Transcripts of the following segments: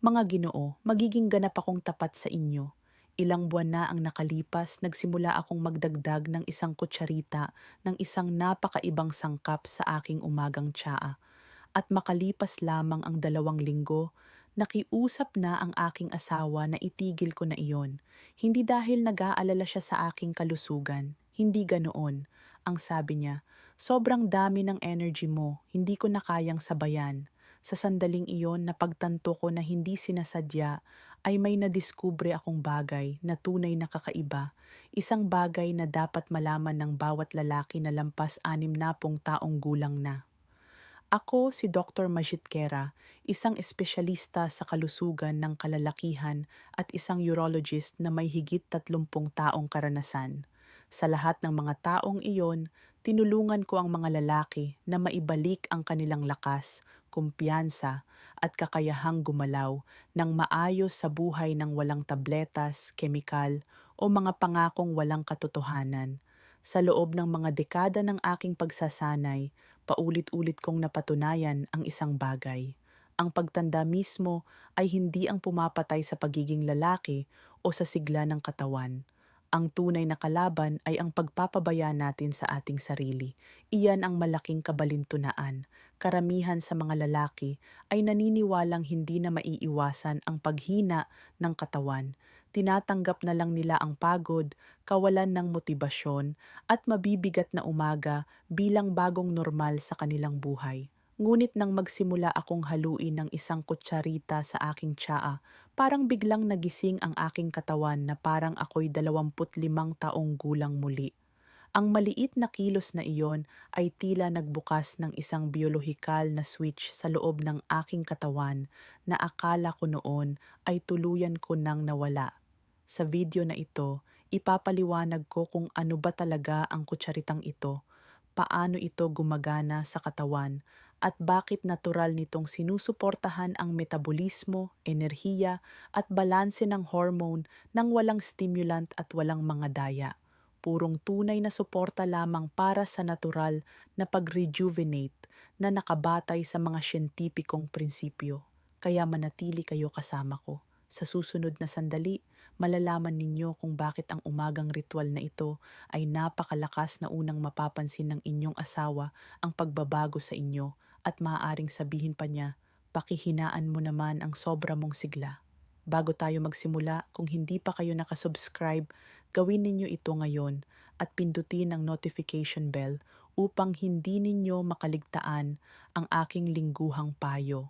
Mga Ginoo, magiging ganap akong tapat sa inyo. Ilang buwan na ang nakalipas, nagsimula akong magdagdag ng isang kutsarita ng isang napakaibang sangkap sa aking umagang tsaa. At makalipas lamang ang 2 linggo, nakiusap na ang aking asawa na itigil ko na iyon. Hindi dahil nag-aalala siya sa aking kalusugan. Hindi ganoon. Ang sabi niya, sobrang dami ng energy mo, hindi ko na kayang sabayan. Sa sandaling iyon, napagtanto ko na hindi sinasadya ay may nadiskubre akong bagay na tunay na kakaiba. Isang bagay na dapat malaman ng bawat lalaki na lampas 60 taong gulang na. Ako si Dr. Majid Kera, isang espesyalista sa kalusugan ng kalalakihan at isang urologist na may higit 30 taong karanasan. Sa lahat ng mga taong iyon, tinulungan ko ang mga lalaki na maibalik ang kanilang lakas, kumpiyansa at kakayahang gumalaw ng maayos sa buhay ng walang tabletas, kemikal o mga pangakong walang katotohanan. Sa loob ng mga dekada ng aking pagsasanay, paulit-ulit kong napatunayan ang isang bagay. Ang pagtanda mismo ay hindi ang pumapatay sa pagiging lalaki o sa sigla ng katawan. Ang tunay na kalaban ay ang pagpapabaya natin sa ating sarili. Iyan ang malaking kabalintunaan. Karamihan sa mga lalaki ay naniniwalang hindi na maiiwasan ang paghina ng katawan. Tinatanggap na lang nila ang pagod, kawalan ng motibasyon, at mabibigat na umaga bilang bagong normal sa kanilang buhay. Ngunit nang magsimula akong haluin ng isang kutsarita sa aking tsaa, parang biglang nagising ang aking katawan na parang ako'y 25 taong gulang muli. Ang maliit na kilos na iyon ay tila nagbukas ng isang biolohikal na switch sa loob ng aking katawan na akala ko noon ay tuluyan ko nang nawala. Sa video na ito, ipapaliwanag ko kung ano ba talaga ang kutsaritang ito, paano ito gumagana sa katawan, at bakit natural nitong sinusuportahan ang metabolismo, enerhiya, at balanse ng hormone nang walang stimulant at walang mga daya. Purong tunay na suporta lamang para sa natural na pag-rejuvenate na nakabatay sa mga siyentipikong prinsipyo. Kaya manatili kayo kasama ko. Sa susunod na sandali, malalaman ninyo kung bakit ang umagang ritual na ito ay napakalakas na unang mapapansin ng inyong asawa ang pagbabago sa inyo, at maaaring sabihin pa niya, pakihinaan mo naman ang sobra mong sigla. Bago tayo magsimula, kung hindi pa kayo nakasubscribe, gawin ninyo ito ngayon at pindutin ang notification bell upang hindi ninyo makaligtaan ang aking lingguhang payo.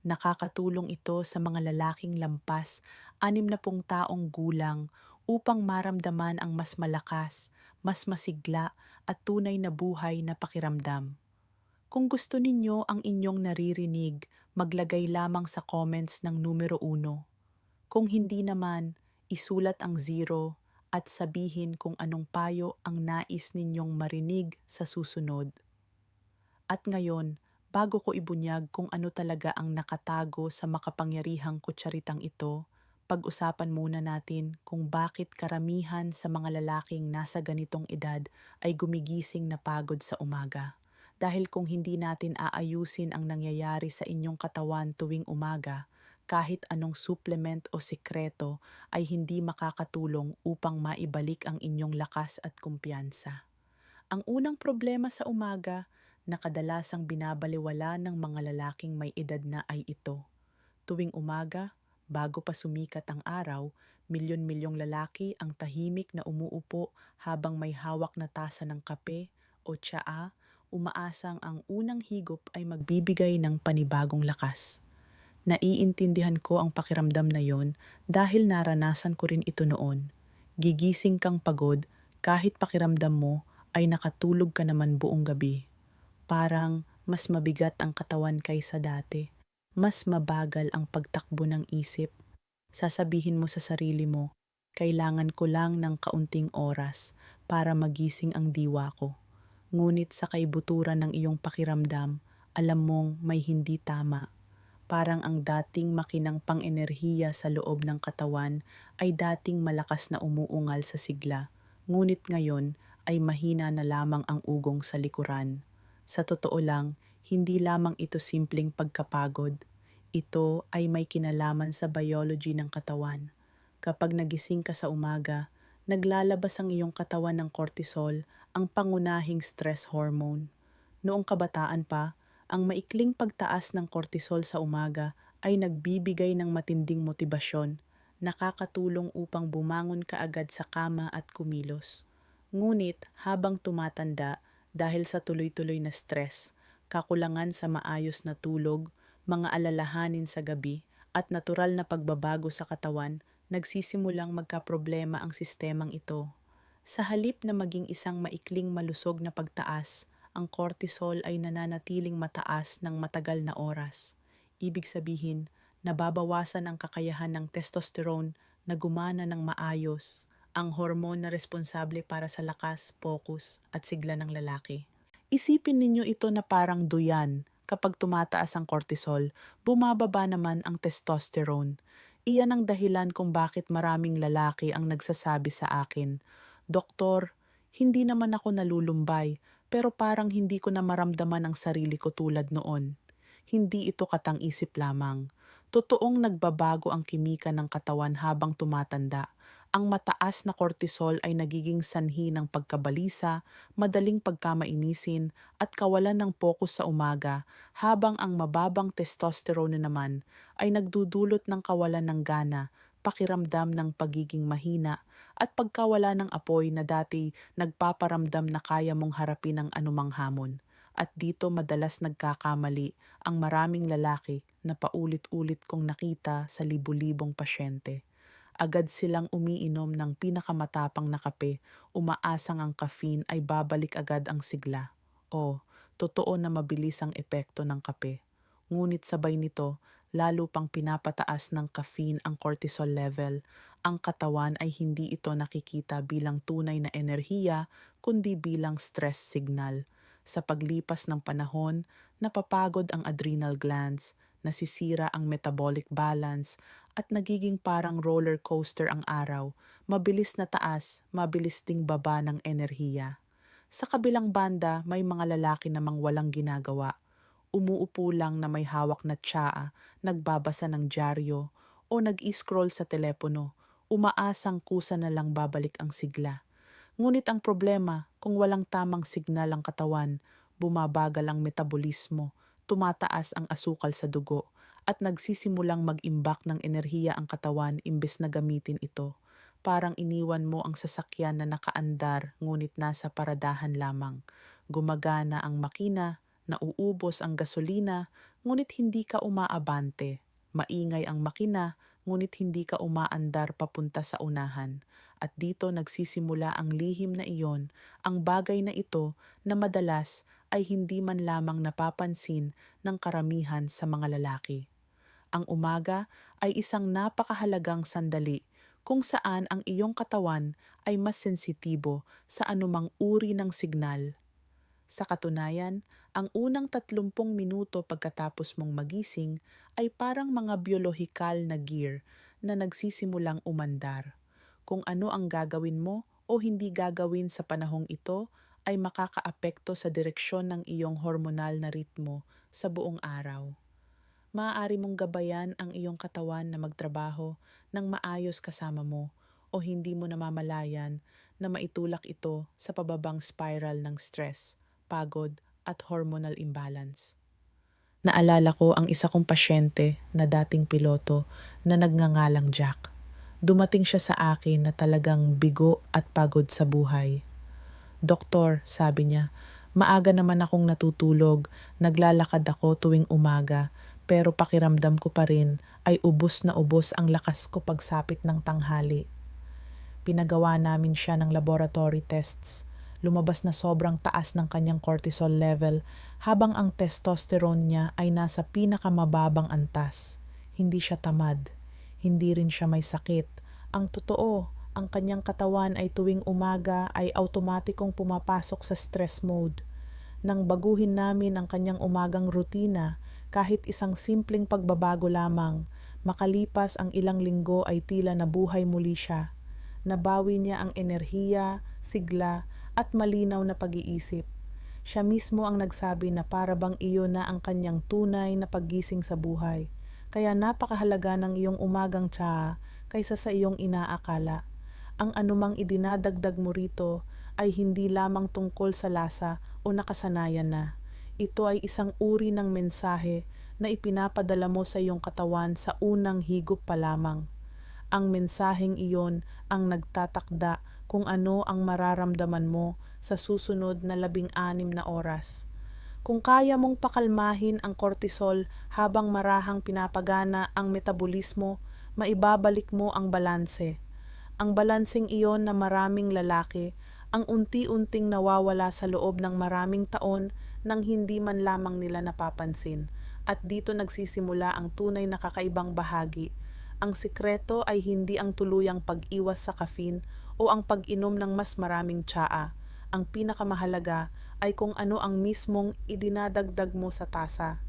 Nakakatulong ito sa mga lalaking lampas 60 taong gulang upang maramdaman ang mas malakas, mas masigla at tunay na buhay na pakiramdam. Kung gusto ninyo ang inyong naririnig, maglagay lamang sa comments ng numero 1. Kung hindi naman, isulat ang 0 at sabihin kung anong payo ang nais ninyong marinig sa susunod. At ngayon, bago ko ibunyag kung ano talaga ang nakatago sa makapangyarihang kutsaritang ito, pag-usapan muna natin kung bakit karamihan sa mga lalaking nasa ganitong edad ay gumigising na pagod sa umaga. Dahil kung hindi natin aayusin ang nangyayari sa inyong katawan tuwing umaga, kahit anong supplement o sikreto ay hindi makakatulong upang maibalik ang inyong lakas at kumpiyansa. Ang unang problema sa umaga na kadalasang binabaliwala ng mga lalaking may edad na ay ito. Tuwing umaga, bago pa sumikat ang araw, milyon-milyong lalaki ang tahimik na umuupo habang may hawak na tasa ng kape o tsaa, umaasang ang unang higop ay magbibigay ng panibagong lakas. Naiintindihan ko ang pakiramdam na yon dahil naranasan ko rin ito noon. Gigising kang pagod kahit pakiramdam mo ay nakatulog ka naman buong gabi. Parang mas mabigat ang katawan kaysa dati. Mas mabagal ang pagtakbo ng isip. Sasabihin mo sa sarili mo, kailangan ko lang ng kaunting oras para magising ang diwa ko. Ngunit sa kaibuturan ng iyong pakiramdam, alam mong may hindi tama. Parang ang dating makinang pang-enerhiya sa loob ng katawan ay dating malakas na umuungal sa sigla. Ngunit ngayon ay mahina na lamang ang ugong sa likuran. Sa totoo lang, hindi lamang ito simpleng pagkapagod. Ito ay may kinalaman sa biology ng katawan. Kapag nagising ka sa umaga, naglalabas ang iyong katawan ng cortisol, ang pangunahing stress hormone. Noong kabataan pa, ang maikling pagtaas ng cortisol sa umaga ay nagbibigay ng matinding motibasyon, nakakatulong upang bumangon kaagad sa kama at kumilos. Ngunit habang tumatanda, dahil sa tuloy-tuloy na stress, kakulangan sa maayos na tulog, mga alalahanin sa gabi, at natural na pagbabago sa katawan, nagsisimulang magkaproblema ang sistemang ito. Sa halip na maging isang maikling malusog na pagtaas, ang cortisol ay nananatiling mataas ng matagal na oras. Ibig sabihin, nababawasan ang kakayahan ng testosterone na gumana ng maayos, ang hormone na responsable para sa lakas, focus, at sigla ng lalaki. Isipin ninyo ito na parang duyan. Kapag tumataas ang cortisol, bumababa naman ang testosterone. Iyan ang dahilan kung bakit maraming lalaki ang nagsasabi sa akin, "Doktor, hindi naman ako nalulumbay, pero parang hindi ko na maramdaman ang sarili ko tulad noon." Hindi ito katang-isip lamang. Totoong nagbabago ang kimika ng katawan habang tumatanda. Ang mataas na cortisol ay nagiging sanhi ng pagkabalisa, madaling pagkamainisin, at kawalan ng pokus sa umaga, habang ang mababang testosterone naman ay nagdudulot ng kawalan ng gana, pakiramdam ng pagiging mahina, at pagkawala ng apoy na dati nagpaparamdam na kaya mong harapin ang anumang hamon. At dito madalas nagkakamali ang maraming lalaki na paulit-ulit kong nakita sa libu-libong pasyente. Agad silang umiinom ng pinakamatapang na kape, umaasang ang caffeine ay babalik agad ang sigla. O, totoo na mabilis ang epekto ng kape. Ngunit sabay nito, lalo pang pinapataas ng caffeine ang cortisol level. Ang katawan ay hindi ito nakikita bilang tunay na enerhiya, kundi bilang stress signal. Sa paglipas ng panahon, napapagod ang adrenal glands, nasisira ang metabolic balance, at nagiging parang roller coaster ang araw, mabilis na taas, mabilis ding baba ng enerhiya. Sa kabilang banda, may mga lalaki namang walang ginagawa. Umuupo lang na may hawak na tsaa, nagbabasa ng dyaryo, o nag-scroll sa telepono, umaasang kusa na lang babalik ang sigla. Ngunit ang problema, kung walang tamang signal ang katawan, bumabagal ang metabolismo, tumataas ang asukal sa dugo, at nagsisimulang mag-imbak ng enerhiya ang katawan imbes na gamitin ito. Parang iniwan mo ang sasakyan na nakaandar ngunit nasa paradahan lamang. Gumagana ang makina, nauubos ang gasolina, ngunit hindi ka umaabante. Maingay ang makina, ngunit hindi ka umaandar papunta sa unahan. At dito nagsisimula ang lihim na iyon, ang bagay na ito na madalas ay hindi man lamang napapansin ng karamihan sa mga lalaki. Ang umaga ay isang napakahalagang sandali kung saan ang iyong katawan ay mas sensitibo sa anumang uri ng signal. Sa katunayan, ang unang 30 minuto pagkatapos mong magising ay parang mga biolohikal na gear na nagsisimulang umandar. Kung ano ang gagawin mo o hindi gagawin sa panahong ito ay makakaapekto sa direksyon ng iyong hormonal na ritmo sa buong araw. Maaari mong gabayan ang iyong katawan na magtrabaho ng maayos kasama mo o hindi mo namamalayan na maitulak ito sa pababang spiral ng stress, pagod at hormonal imbalance. Naalala ko ang isa kong pasyente na dating piloto na nagngangalang Jack. Dumating siya sa akin na talagang bigo at pagod sa buhay. "Doktor," sabi niya, "maaga naman akong natutulog, naglalakad ako tuwing umaga, pero pakiramdam ko pa rin ay ubos na ubos ang lakas ko pagsapit ng tanghali." Pinagawa namin siya ng laboratory tests. Lumabas na sobrang taas ng kanyang cortisol level habang ang testosterone niya ay nasa pinakamababang antas. Hindi siya tamad. Hindi rin siya may sakit. Ang totoo, ang kanyang katawan ay tuwing umaga ay automatikong pumapasok sa stress mode. Nang baguhin namin ang kanyang umagang rutina, kahit isang simpleng pagbabago lamang, makalipas ang ilang linggo ay tila nabuhay muli siya. Nabawi niya ang enerhiya, sigla, at malinaw na pag-iisip. Siya mismo ang nagsabi na para bang iyon na ang kanyang tunay na paggising sa buhay. Kaya napakahalaga ng iyong umagang tsaa kaysa sa iyong inaakala. Ang anumang idinadagdag mo rito ay hindi lamang tungkol sa lasa o nakasanayan na. Ito ay isang uri ng mensahe na ipinapadala mo sa iyong katawan sa unang higop pa lamang. Ang mensaheng iyon ang nagtatakda kung ano ang mararamdaman mo sa susunod na 16 na oras. Kung kaya mong pakalmahin ang cortisol habang marahang pinapagana ang metabolismo, maibabalik mo ang balanse. Ang balanseng iyon na maraming lalaki ang unti-unting nawawala sa loob ng maraming taon nang hindi man lamang nila napapansin. At dito nagsisimula ang tunay na kakaibang bahagi. Ang sikreto ay hindi ang tuluyang pag-iwas sa caffeine o ang pag-inom ng mas maraming tsaa. Ang pinakamahalaga ay kung ano ang mismong idinadagdag mo sa tasa.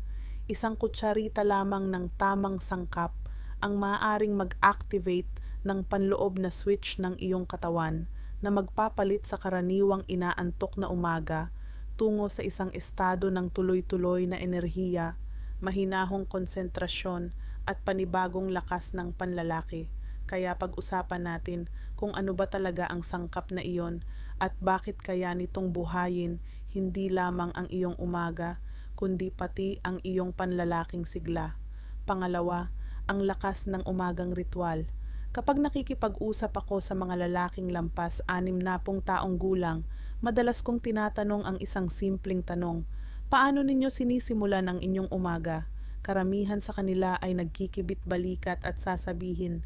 Isang kutsarita lamang ng tamang sangkap ang maaaring mag-activate ng panloob na switch ng iyong katawan na magpapalit sa karaniwang inaantok na umaga tungo sa isang estado ng tuloy-tuloy na enerhiya, mahinahong konsentrasyon at panibagong lakas ng panlalaki. Kaya pag-usapan natin kung ano ba talaga ang sangkap na iyon at bakit kaya nitong buhayin hindi lamang ang iyong umaga, kundi pati ang iyong panlalaking sigla. Pangalawa, ang lakas ng umagang ritual. Kapag nakikipag-usap ako sa mga lalaking lampas 60 taong gulang, madalas kong tinatanong ang isang simpleng tanong, paano ninyo sinisimulan ang inyong umaga? Karamihan sa kanila ay nagkikibit-balikat at sasabihin,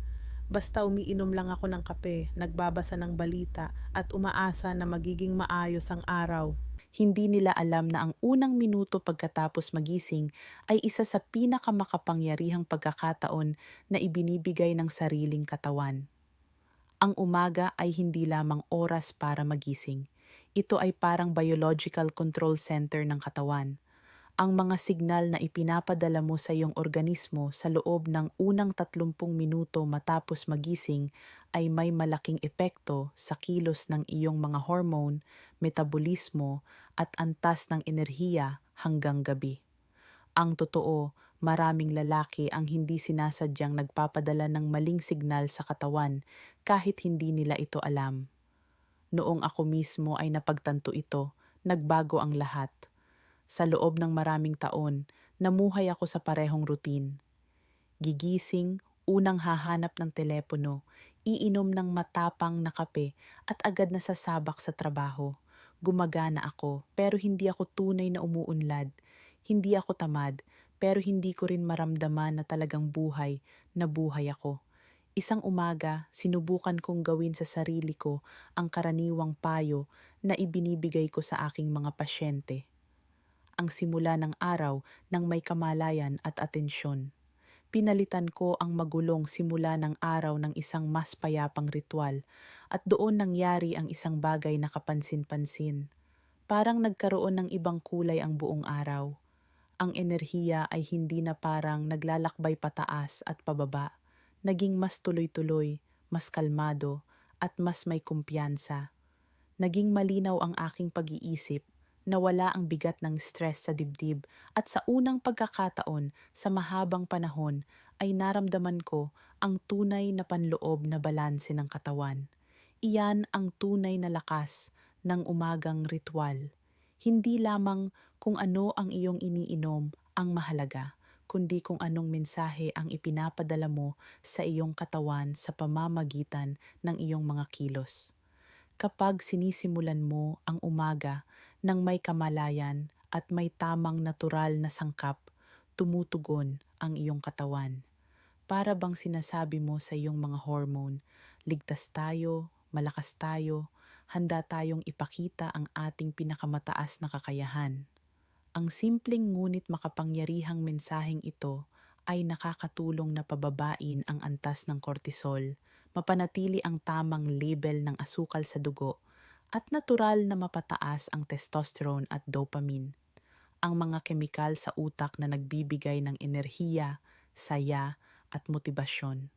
basta umiinom lang ako ng kape, nagbabasa ng balita at umaasa na magiging maayos ang araw. Hindi nila alam na ang unang minuto pagkatapos magising ay isa sa pinakamakapangyarihang pagkakataon na ibinibigay ng sariling katawan. Ang umaga ay hindi lamang oras para magising. Ito ay parang biological control center ng katawan. Ang mga signal na ipinapadala mo sa iyong organismo sa loob ng unang 30 minuto matapos magising ay may malaking epekto sa kilos ng iyong mga hormone, metabolismo at antas ng enerhiya hanggang gabi. Ang totoo, maraming lalaki ang hindi sinasadyang nagpapadala ng maling signal sa katawan kahit hindi nila ito alam. Noong ako mismo ay napagtanto ito, nagbago ang lahat. Sa loob ng maraming taon, namuhay ako sa parehong routine. Gigising, unang hahanap ng telepono, iinom ng matapang na kape at agad na sasabak sa trabaho. Gumagana ako pero hindi ako tunay na umuunlad. Hindi ako tamad pero hindi ko rin maramdaman na talagang buhay na buhay ako. Isang umaga, sinubukan kong gawin sa sarili ko ang karaniwang payo na ibinibigay ko sa aking mga pasyente. Ang simula ng araw ng may kamalayan at atensyon. Pinalitan ko ang magulong simula ng araw ng isang mas payapang ritual at doon nangyari ang isang bagay na kapansin-pansin. Parang nagkaroon ng ibang kulay ang buong araw. Ang enerhiya ay hindi na parang naglalakbay pataas at pababa. Naging mas tuloy-tuloy, mas kalmado, at mas may kumpiyansa. Naging malinaw ang aking pag-iisip, nawala ang bigat ng stress sa dibdib at sa unang pagkakataon sa mahabang panahon ay naramdaman ko ang tunay na panloob na balanse ng katawan. Iyan ang tunay na lakas ng umagang ritual. Hindi lamang kung ano ang iyong iniinom ang mahalaga, kundi kung anong mensahe ang ipinapadala mo sa iyong katawan sa pamamagitan ng iyong mga kilos. Kapag sinisimulan mo ang umaga ng may kamalayan at may tamang natural na sangkap, tumutugon ang iyong katawan. Para bang sinasabi mo sa iyong mga hormone, ligtas tayo, malakas tayo, handa tayong ipakita ang ating pinakamataas na kakayahan. Ang simpleng ngunit makapangyarihang mensaheng ito ay nakakatulong na pababain ang antas ng cortisol, mapanatili ang tamang level ng asukal sa dugo, at natural na mapataas ang testosterone at dopamine, ang mga kemikal sa utak na nagbibigay ng enerhiya, saya, at motibasyon.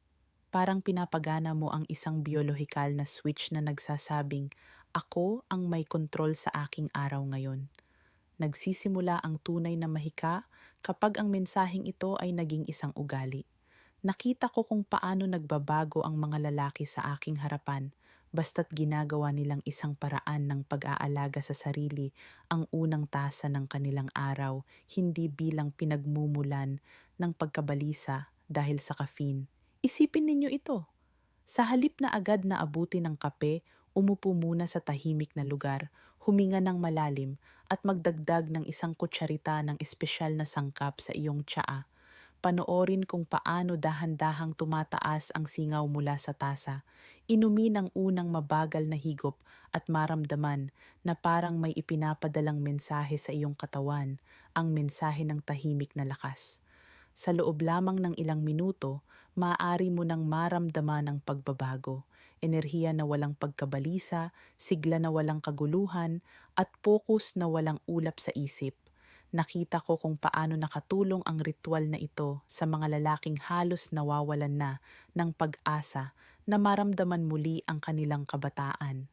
Parang pinapagana mo ang isang biolohikal na switch na nagsasabing, ako ang may kontrol sa aking araw ngayon. Nagsisimula ang tunay na mahika kapag ang mensaheng ito ay naging isang ugali. Nakita ko kung paano nagbabago ang mga lalaki sa aking harapan basta't ginagawa nilang isang paraan ng pag-aalaga sa sarili ang unang tasa ng kanilang araw, hindi bilang pinagmumulan ng pagkabalisa dahil sa caffeine. Isipin ninyo ito. Sa halip na agad na abutin ng kape, umupo muna sa tahimik na lugar, huminga ng malalim at magdagdag ng isang kutsarita ng espesyal na sangkap sa iyong tsaa. Panoorin kung paano dahan-dahang tumataas ang singaw mula sa tasa. Inumin ang unang mabagal na higop at maramdaman na parang may ipinapadalang mensahe sa iyong katawan, ang mensahe ng tahimik na lakas. Sa loob lamang ng ilang minuto, maaari mo nang maramdaman ang pagbabago, enerhiya na walang pagkabalisa, sigla na walang kaguluhan, at focus na walang ulap sa isip. Nakita ko kung paano nakatulong ang ritual na ito sa mga lalaking halos nawawalan na ng pag-asa na maramdaman muli ang kanilang kabataan.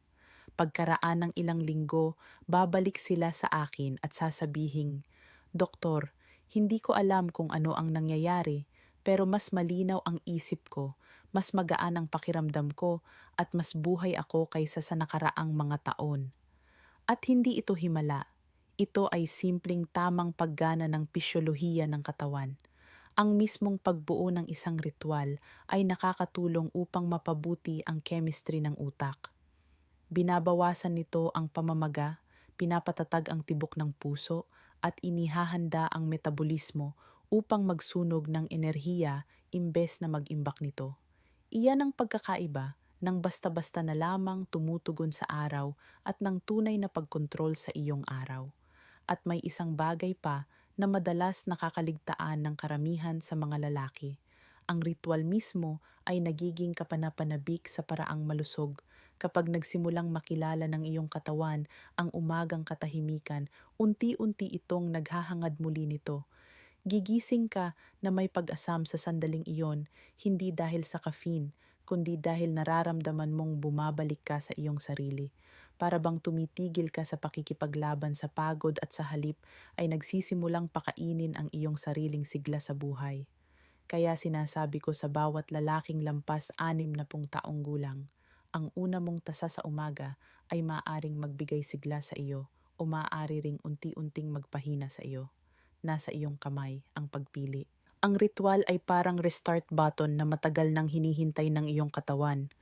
Pagkaraan ng ilang linggo, babalik sila sa akin at sasabihing, "Doktor, hindi ko alam kung ano ang nangyayari, pero mas malinaw ang isip ko, mas magaan ang pakiramdam ko, at mas buhay ako kaysa sa nakaraang mga taon." At hindi ito himala. Ito ay simpleng tamang paggana ng pisyolohiya ng katawan. Ang mismong pagbuo ng isang ritual ay nakakatulong upang mapabuti ang chemistry ng utak. Binabawasan nito ang pamamaga, pinapatatag ang tibok ng puso, at inihahanda ang metabolismo upang magsunog ng enerhiya imbes na mag-imbak nito. Iyan ang pagkakaiba ng basta-basta na lamang tumutugon sa araw at ng tunay na pagkontrol sa iyong araw. At may isang bagay pa na madalas nakakaligtaan ng karamihan sa mga lalaki. Ang ritual mismo ay nagiging kapanapanabik sa paraang malusog. Kapag nagsimulang makilala ng iyong katawan ang umagang katahimikan, unti-unti itong naghahangad muli nito. Gigising ka na may pag-asam sa sandaling iyon, hindi dahil sa caffeine, kundi dahil nararamdaman mong bumabalik ka sa iyong sarili. Para bang tumitigil ka sa pakikipaglaban sa pagod at sa halip ay nagsisimulang pakainin ang iyong sariling sigla sa buhay. Kaya sinasabi ko sa bawat lalaking lampas 60 taong gulang, ang una mong tasa sa umaga ay maaaring magbigay sigla sa iyo o maaari ring unti-unting magpahina sa iyo. Nasa iyong kamay ang pagpili. Ang ritual ay parang restart button na matagal nang hinihintay ng iyong katawan.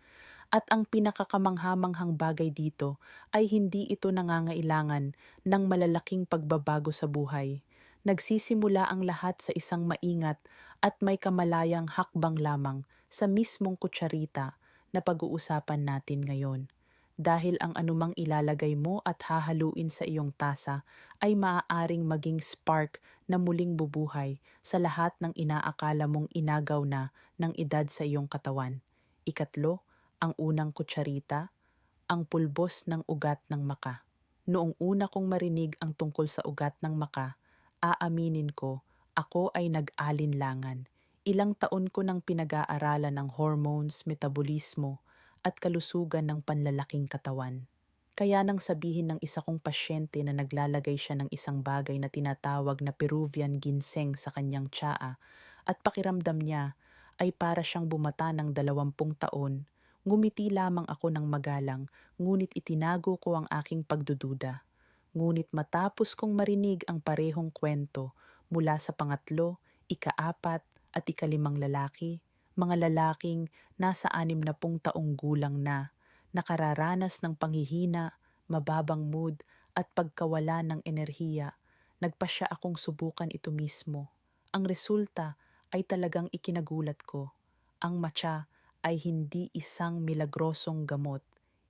At ang pinakakamanghamanghang bagay dito ay hindi ito nangangailangan ng malalaking pagbabago sa buhay. Nagsisimula ang lahat sa isang maingat at may kamalayang hakbang lamang sa mismong kutsarita na pag-uusapan natin ngayon. Dahil ang anumang ilalagay mo at hahaluin sa iyong tasa ay maaaring maging spark na muling bubuhay sa lahat ng inaakala mong inagaw na ng edad sa iyong katawan. Ikatlo, ang unang kutsarita, ang pulbos ng ugat ng maka. Noong una kong marinig ang tungkol sa ugat ng maka, aaminin ko, ako ay nag-alinlangan. Ilang taon ko nang pinag-aaralan ng hormones, metabolismo, at kalusugan ng panlalaking katawan. Kaya nang sabihin ng isa kong pasyente na naglalagay siya ng isang bagay na tinatawag na Peruvian ginseng sa kanyang tsaa at pakiramdam niya ay para siyang bumata ng 20 taon, ngumiti lamang ako ng magalang, ngunit itinago ko ang aking pagdududa. Ngunit matapos kong marinig ang parehong kwento mula sa pangatlo, ikaapat at ikalimang lalaki, mga lalaking nasa 60 taong gulang na, nakararanas ng panghihina, mababang mood at pagkawala ng enerhiya, nagpasya akong subukan ito mismo. Ang resulta ay talagang ikinagulat ko. Ang matcha ay hindi isang milagrosong gamot.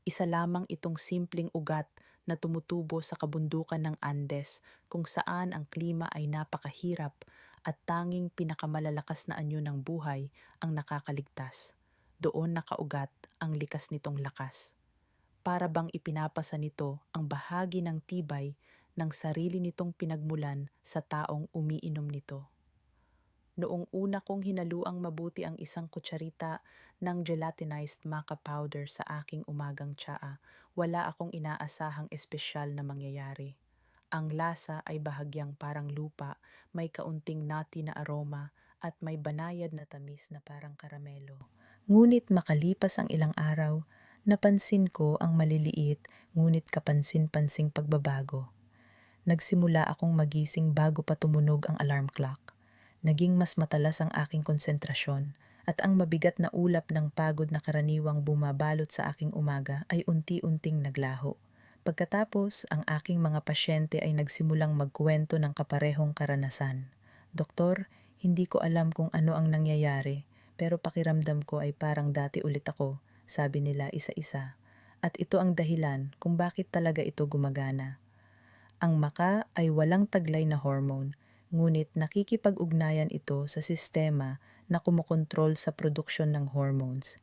Isa lamang itong simpleng ugat na tumutubo sa kabundukan ng Andes kung saan ang klima ay napakahirap at tanging pinakamalalakas na anyo ng buhay ang nakakaligtas. Doon nakaugat ang likas nitong lakas. Para bang ipinapasa nito ang bahagi ng tibay ng sarili nitong pinagmulan sa taong umiinom nito. Noong una kong hinaluang mabuti ang isang kutsarita ng gelatinized maca powder sa aking umagang tsaa, wala akong inaasahang espesyal na mangyayari. Ang lasa ay bahagyang parang lupa, may kaunting nutty na aroma at may banayad na tamis na parang karamelo. Ngunit makalipas ang ilang araw, napansin ko ang maliliit ngunit kapansin-pansing pagbabago. Nagsimula akong magising bago pa tumunog ang alarm clock. Naging mas matalas ang aking konsentrasyon at ang mabigat na ulap ng pagod na karaniwang bumabalot sa aking umaga ay unti-unting naglaho. Pagkatapos, ang aking mga pasyente ay nagsimulang magkuwento ng kaparehong karanasan. Doktor, hindi ko alam kung ano ang nangyayari, pero pakiramdam ko ay parang dati ulit ako, sabi nila isa-isa. At ito ang dahilan kung bakit talaga ito gumagana. Ang maka ay walang taglay na hormone, ngunit nakikipag-ugnayan ito sa sistema na kumokontrol sa produksyon ng hormones.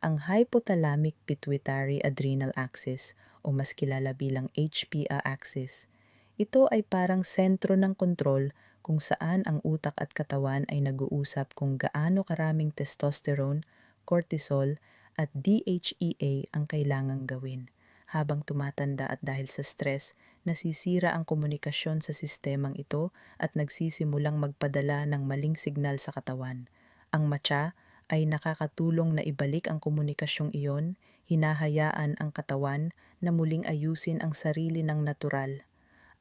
Ang hypothalamic pituitary adrenal axis o mas kilala bilang HPA axis. Ito ay parang sentro ng kontrol kung saan ang utak at katawan ay nag-uusap kung gaano karaming testosterone, cortisol at DHEA ang kailangang gawin. Habang tumatanda at dahil sa stress, nasisira ang komunikasyon sa sistemang ito at nagsisimulang magpadala ng maling signal sa katawan. Ang matcha ay nakakatulong na ibalik ang komunikasyong iyon, hinahayaan ang katawan na muling ayusin ang sarili ng natural.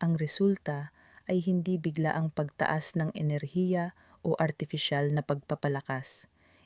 Ang resulta ay hindi biglaang pagtaas ng enerhiya o artificial na pagpapalakas.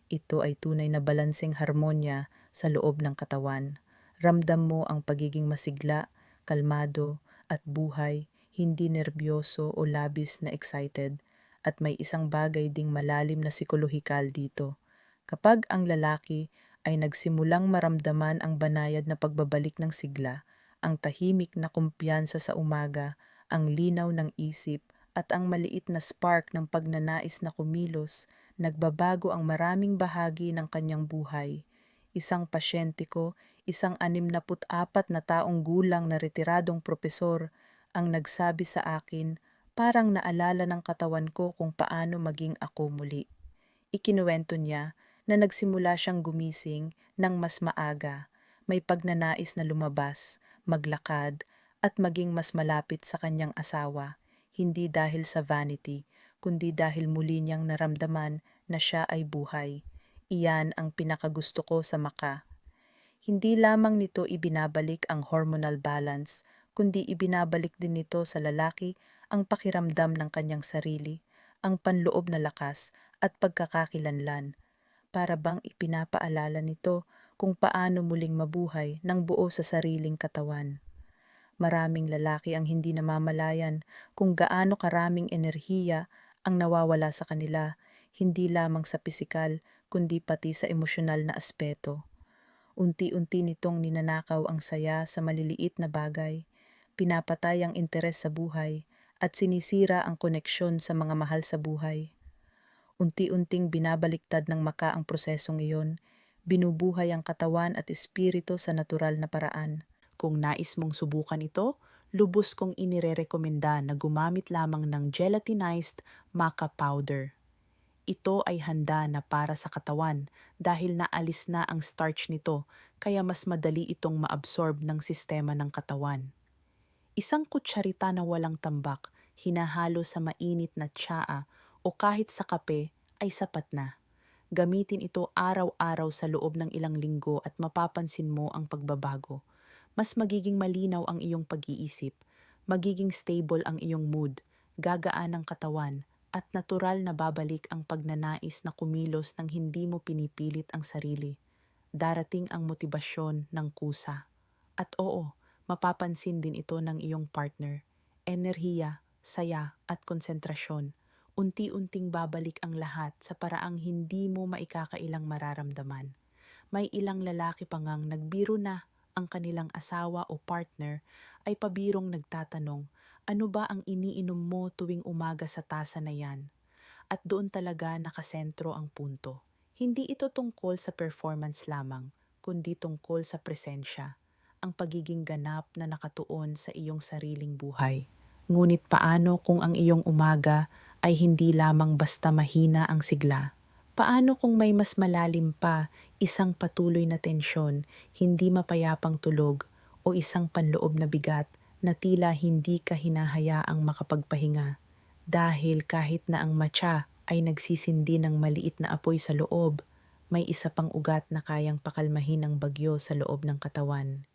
Ito ay tunay na balanseng harmonya sa loob ng katawan. Ramdam mo ang pagiging masigla, kalmado, at buhay, hindi nerbyoso o labis na excited, at may isang bagay ding malalim na psikolohikal dito. Kapag ang lalaki ay nagsimulang maramdaman ang banayad na pagbabalik ng sigla, ang tahimik na kumpiyansa sa umaga, ang linaw ng isip, at ang maliit na spark ng pagnanais na kumilos, nagbabago ang maraming bahagi ng kanyang buhay. Isang pasyente ko, isang 64 na taong gulang na retiradong propesor, ang nagsabi sa akin, parang naalala ng katawan ko kung paano maging ako muli. Ikinuwento niya na nagsimula siyang gumising ng mas maaga, may pagnanais na lumabas, maglakad, at maging mas malapit sa kanyang asawa, hindi dahil sa vanity, kundi dahil muli niyang naramdaman na siya ay buhay. Iyan ang pinakagusto ko sa maka. Hindi lamang nito ibinabalik ang hormonal balance, kundi ibinabalik din nito sa lalaki ang pakiramdam ng kanyang sarili, ang panloob na lakas at pagkakakilanlan, para bang ipinapaalala nito kung paano muling mabuhay ng buo sa sariling katawan. Maraming lalaki ang hindi namamalayan kung gaano karaming enerhiya ang nawawala sa kanila, hindi lamang sa pisikal kundi pati sa emosyonal na aspeto. Unti-unti nitong ninanakaw ang saya sa maliliit na bagay, pinapatay ang interes sa buhay, at sinisira ang koneksyon sa mga mahal sa buhay. Unti-unting binabaliktad ng maka ang prosesong iyon, binubuhay ang katawan at espiritu sa natural na paraan. Kung nais mong subukan ito, lubos kong inirerekomenda na gumamit lamang ng gelatinized maca powder. Ito ay handa na para sa katawan dahil naalis na ang starch nito, kaya mas madali itong maabsorb ng sistema ng katawan. Isang kutsarita na walang tambak, hinahalo sa mainit na tsaa o kahit sa kape ay sapat na. Gamitin ito araw-araw sa loob ng ilang linggo at mapapansin mo ang pagbabago. Mas magiging malinaw ang iyong pag-iisip, magiging stable ang iyong mood, gagaan ang katawan, at natural na babalik ang pagnanais na kumilos nang hindi mo pinipilit ang sarili. Darating ang motibasyon ng kusa. At oo, mapapansin din ito ng iyong partner. Enerhiya, saya, at konsentrasyon. Unti-unting babalik ang lahat sa paraang hindi mo maikakailang mararamdaman. May ilang lalaki pa ngang nagbiro na ang kanilang asawa o partner ay pabirong nagtatanong, ano ba ang iniinom mo tuwing umaga sa tasa na yan? At doon talaga nakasentro ang punto. Hindi ito tungkol sa performance lamang, kundi tungkol sa presensya, ang pagiging ganap na nakatuon sa iyong sariling buhay. Ngunit paano kung ang iyong umaga ay hindi lamang basta mahina ang sigla? Paano kung may mas malalim pa, isang patuloy na tensyon, hindi mapayapang tulog, o isang panloob na bigat na tila hindi ka hinahayaang makapagpahinga dahil kahit na ang matcha ay nagsisindi ng maliit na apoy sa loob, may isa pang ugat na kayang pakalmahin ang bagyo sa loob ng katawan.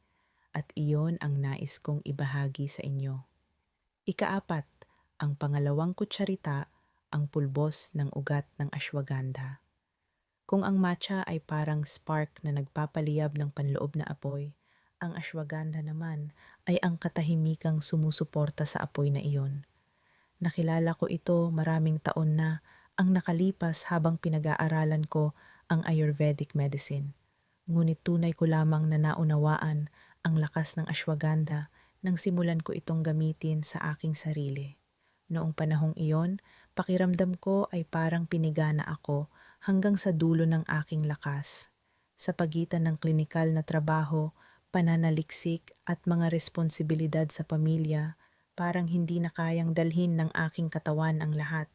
At iyon ang nais kong ibahagi sa inyo. Ikaapat, ang pangalawang kutsarita, ang pulbos ng ugat ng ashwagandha. Kung ang matcha ay parang spark na nagpapaliyab ng panloob na apoy, ang ashwagandha naman ay ang katahimikang sumusuporta sa apoy na iyon. Nakilala ko ito maraming taon na ang nakalipas habang pinag-aaralan ko ang Ayurvedic medicine. Ngunit tunay ko lamang na naunawaan ang lakas ng ashwagandha nang simulan ko itong gamitin sa aking sarili. Noong panahong iyon, pakiramdam ko ay parang pinigana ako hanggang sa dulo ng aking lakas. Sa pagitan ng klinikal na trabaho, pananaliksik at mga responsibilidad sa pamilya, parang hindi na kayang dalhin ng aking katawan ang lahat.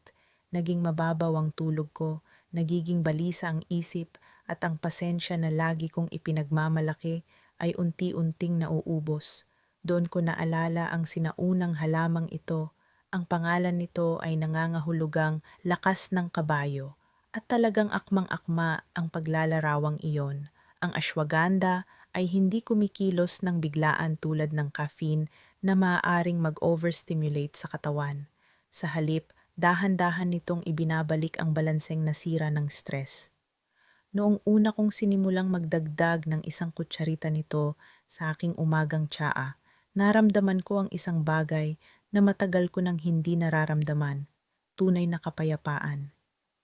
Naging mababaw ang tulog ko, nagiging balisa ang isip, at ang pasensya na lagi kong ipinagmamalaki ay unti-unting nauubos. Doon ko naalala ang sinaunang halamang ito. Ang pangalan nito ay nangangahulugang lakas ng kabayo. At talagang akmang-akma ang paglalarawang iyon. Ang ashwagandha ay hindi kumikilos ng biglaan tulad ng caffeine na maaaring mag-overstimulate sa katawan. Sa halip, dahan-dahan nitong ibinabalik ang balanseng nasira ng stress. Noong una kong sinimulang magdagdag ng isang kutsarita nito sa aking umagang tsaa, naramdaman ko ang isang bagay na matagal ko nang hindi nararamdaman, tunay na kapayapaan.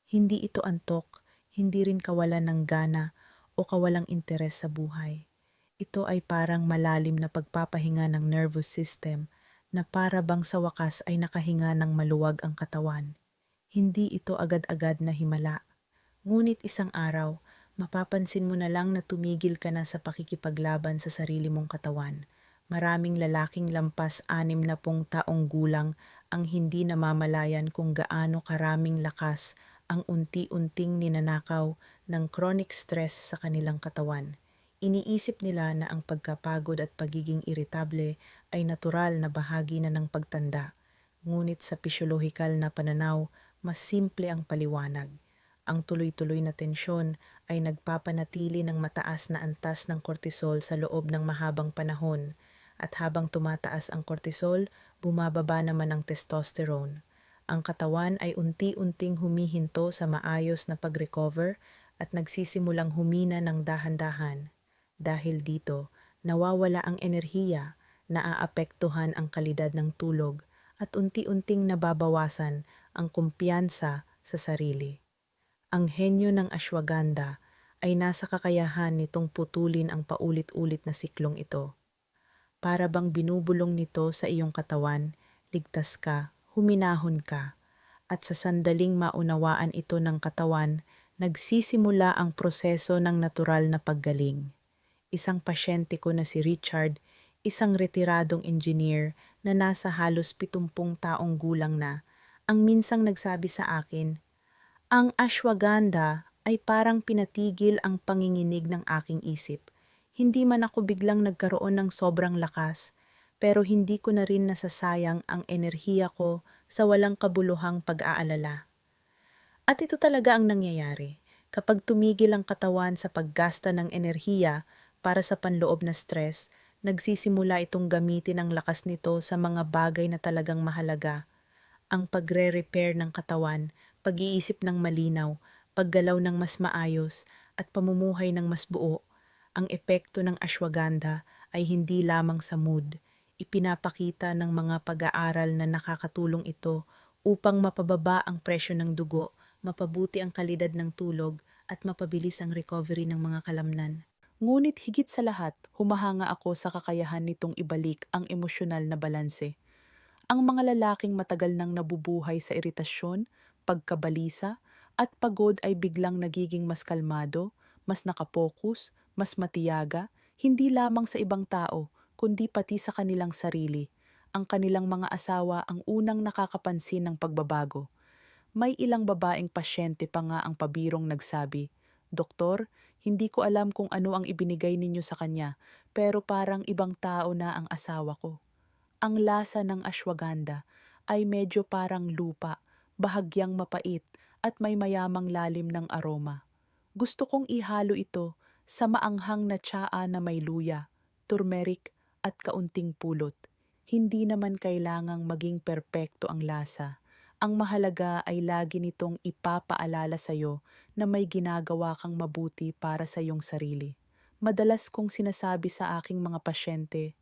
Hindi ito antok, hindi rin kawalan ng gana o kawalang interes sa buhay. Ito ay parang malalim na pagpapahinga ng nervous system na para bang sa wakas ay nakahinga ng maluwag ang katawan. Hindi ito agad-agad na himala. Ngunit isang araw, mapapansin mo na lang na tumigil ka na sa pakikipaglaban sa sarili mong katawan. Maraming lalaking lampas 60 taong gulang ang hindi namamalayan kung gaano karaming lakas ang unti-unting ninanakaw ng chronic stress sa kanilang katawan. Iniisip nila na ang pagkapagod at pagiging iritable ay natural na bahagi na ng pagtanda. Ngunit sa pisyolohikal na pananaw, mas simple ang paliwanag. Ang tuloy-tuloy na tensyon ay nagpapanatili ng mataas na antas ng cortisol sa loob ng mahabang panahon, at habang tumataas ang cortisol, bumababa naman ang testosterone. Ang katawan ay unti-unting humihinto sa maayos na pag-recover at nagsisimulang humina ng dahan-dahan. Dahil dito, nawawala ang enerhiya, naaapektuhan ang kalidad ng tulog, at unti-unting nababawasan ang kumpiyansa sa sarili. Ang henyo ng ashwagandha ay nasa kakayahan nitong putulin ang paulit-ulit na siklong ito. Para bang binubulong nito sa iyong katawan, ligtas ka, huminahon ka, at sa sandaling maunawaan ito ng katawan, nagsisimula ang proseso ng natural na paggaling. Isang pasyente ko na si Richard, isang retiradong engineer na nasa halos 70 taong gulang na, ang minsang nagsabi sa akin, ang ashwagandha ay parang pinatigil ang panginginig ng aking isip. Hindi man ako biglang nagkaroon ng sobrang lakas, pero hindi ko na rin nasasayang ang enerhiya ko sa walang kabuluhang pag-aalala. At ito talaga ang nangyayari. Kapag tumigil ang katawan sa paggasta ng enerhiya para sa panloob na stress, nagsisimula itong gamitin ang lakas nito sa mga bagay na talagang mahalaga. Ang pagre-repair ng katawan, pag-iisip ng malinaw, paggalaw ng mas maayos, at pamumuhay ng mas buo. Ang epekto ng ashwagandha ay hindi lamang sa mood. Ipinapakita ng mga pag-aaral na nakakatulong ito upang mapababa ang presyo ng dugo, mapabuti ang kalidad ng tulog, at mapabilis ang recovery ng mga kalamnan. Ngunit higit sa lahat, humahanga ako sa kakayahan nitong ibalik ang emosyonal na balanse. Ang mga lalaking matagal nang nabubuhay sa iritasyon, pagkabalisa, at pagod ay biglang nagiging mas kalmado, mas nakapokus, mas matiyaga, hindi lamang sa ibang tao, kundi pati sa kanilang sarili. Ang kanilang mga asawa ang unang nakakapansin ng pagbabago. May ilang babaeng pasyente pa nga ang pabirong nagsabi, Doktor, hindi ko alam kung ano ang ibinigay ninyo sa kanya, pero parang ibang tao na ang asawa ko. Ang lasa ng ashwagandha ay medyo parang lupa, bahagyang mapait at may mayamang lalim ng aroma. Gusto kong ihalo ito sa maanghang na tsaa na may luya, turmeric at kaunting pulot. Hindi naman kailangang maging perpekto ang lasa. Ang mahalaga ay lagi nitong ipapaalala sa'yo na may ginagawa kang mabuti para sa iyong sarili. Madalas kong sinasabi sa aking mga pasyente,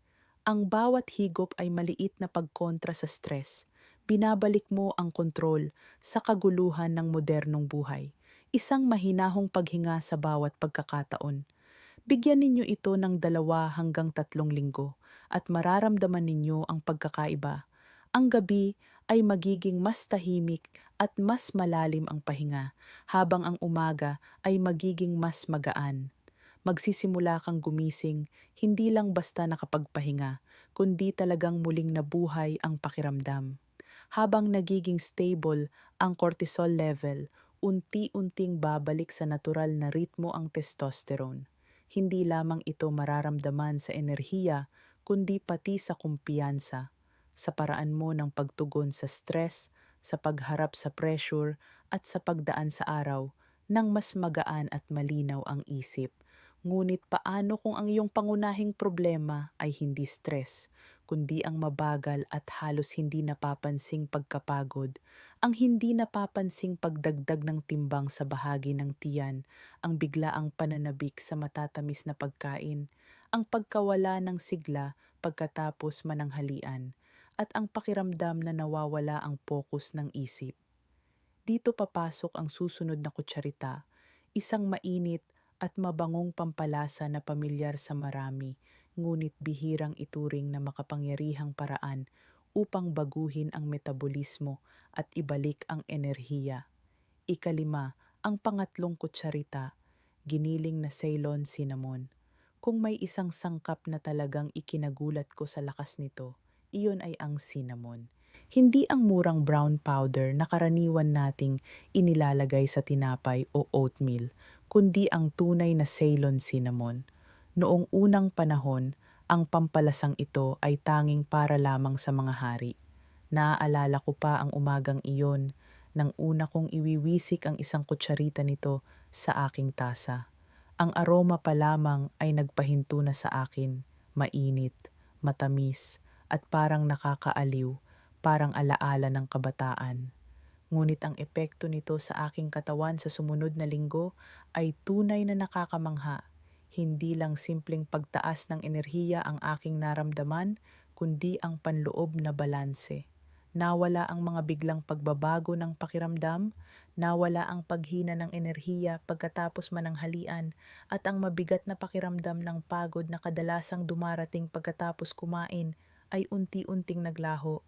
ang bawat higop ay maliit na pagkontra sa stress. Binabalik mo ang kontrol sa kaguluhan ng modernong buhay. Isang mahinahong paghinga sa bawat pagkakataon. Bigyan ninyo ito ng 2 hanggang 3 linggo at mararamdaman ninyo ang pagkakaiba. Ang gabi ay magiging mas tahimik at mas malalim ang pahinga, habang ang umaga ay magiging mas magaan. Magsisimula kang gumising, hindi lang basta nakapagpahinga, kundi talagang muling nabuhay ang pakiramdam. Habang nagiging stable ang cortisol level, unti-unting babalik sa natural na ritmo ang testosterone. Hindi lamang ito mararamdaman sa enerhiya, kundi pati sa kumpiyansa, sa paraan mo ng pagtugon sa stress, sa pagharap sa pressure, at sa pagdaan sa araw, nang mas magaan at malinaw ang isip. Ngunit paano kung ang iyong pangunahing problema ay hindi stress, kundi ang mabagal at halos hindi napapansing pagkapagod, ang hindi napapansing pagdagdag ng timbang sa bahagi ng tiyan, ang biglaang pananabik sa matatamis na pagkain, ang pagkawala ng sigla pagkatapos mananghalian, at ang pakiramdam na nawawala ang pokus ng isip. Dito papasok ang susunod na kutsarita, isang mainit at mabangong pampalasa na pamilyar sa marami, ngunit bihirang ituring na makapangyarihang paraan upang baguhin ang metabolismo at ibalik ang enerhiya. Ikalima, ang pangatlong kutsarita, giniling na Ceylon cinnamon. Kung may isang sangkap na talagang ikinagulat ko sa lakas nito, iyon ay ang cinnamon. Hindi ang murang brown powder na karaniwan nating inilalagay sa tinapay o oatmeal, kundi ang tunay na Ceylon cinnamon. Noong unang panahon, ang pampalasang ito ay tanging para lamang sa mga hari. Naaalala ko pa ang umagang iyon nang una kong iwiwisik ang isang kutsarita nito sa aking tasa. Ang aroma pa lamang ay nagpahinto na sa akin, mainit, matamis, at parang nakakaaliw, parang alaala ng kabataan. Ngunit ang epekto nito sa aking katawan sa sumunod na linggo ay tunay na nakakamangha. Hindi lang simpleng pagtaas ng enerhiya ang aking naramdaman, kundi ang panloob na balanse. Nawala ang mga biglang pagbabago ng pakiramdam, nawala ang paghina ng enerhiya pagkatapos mananghalian, at ang mabigat na pakiramdam ng pagod na kadalasang dumarating pagkatapos kumain ay unti-unting naglaho.